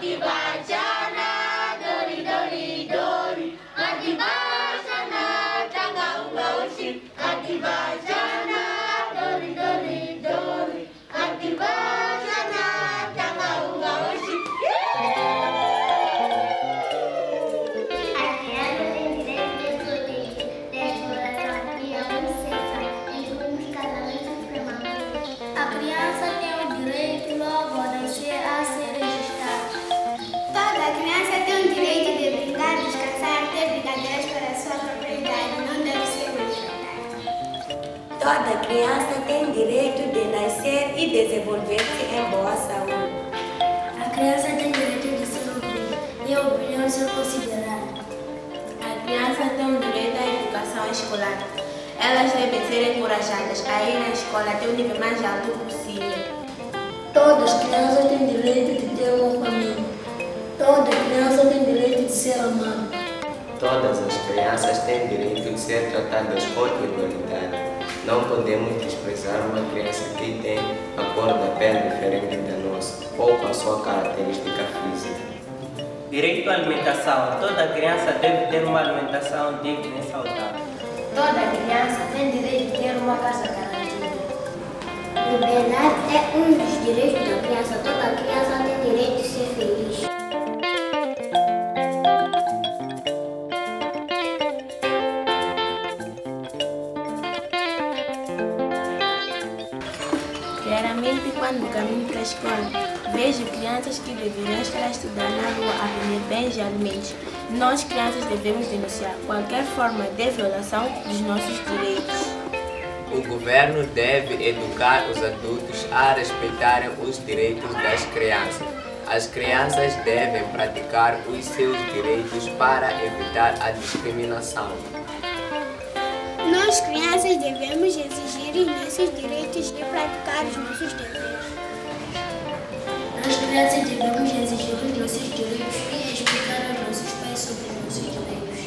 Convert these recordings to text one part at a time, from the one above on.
Atibajana, dori dori dori. Atibajana, tanga unga ushi. Atibajana, dori dori dori. Atibajana, tanga unga ushi. A criança tem o direito logo a nascer a ser registrada. Toda criança tem o direito de brincar, descansar, ter brincadeiras para a sua propriedade, não deve ser maltratada. Toda criança tem direito de nascer e desenvolver-se em boa saúde. A criança tem direito de ser ouvida e a opinião ser considerada. A criança tem o direito à educação escolar. Elas devem ser encorajadas a ir na escola até o nível mais alto possível. Todas as crianças têm direito de ter uma família. Toda criança tem direito de ser amada. Todas as crianças têm direito de ser tratadas com igualdade. Não podemos desprezar uma criança que tem a cor da pele diferente da nossa ou com a sua característica física. Direito à alimentação. Toda criança deve ter uma alimentação digna e saudável. Toda criança tem direito de ter uma casa garantida. Liberdade é um dos direitos da criança. Toda criança tem direito de ser feliz. Diariamente, quando caminho para a escola, vejo crianças que deveriam estar a estudar na rua a vender bens e alimentos. Nós, crianças, devemos denunciar qualquer forma de violação dos nossos direitos. O governo deve educar os adultos a respeitarem os direitos das crianças. As crianças devem praticar os seus direitos para evitar a discriminação. Nós, crianças, devemos exigir os nossos direitos e praticar os nossos deveres. Nós, crianças, devemos exigir os nossos direitos e explicar aos nossos pais sobre os nossos direitos.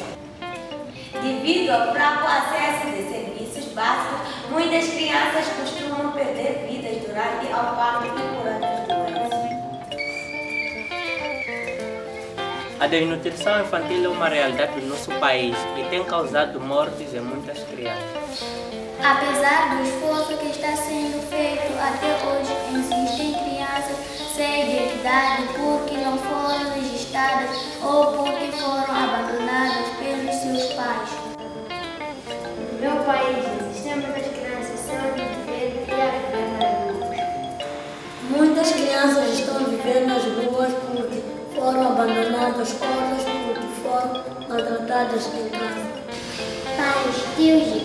Devido ao fraco acesso de serviços básicos, muitas crianças costumam perder vidas durante o parto e por outras doenças. A desnutrição infantil é uma realidade do nosso país e tem causado mortes em muitas crianças. Apesar do esforço que está sendo feito até hoje, existem crianças sem identidade porque não foram registradas ou porque foram abandonadas pelos seus pais. No meu país existem muitas crianças sem viver e a viver nas ruas. Muitas crianças estão vivendo nas ruas porque foram abandonadas, outras porque foram maltratadas em casa. Pais, tios e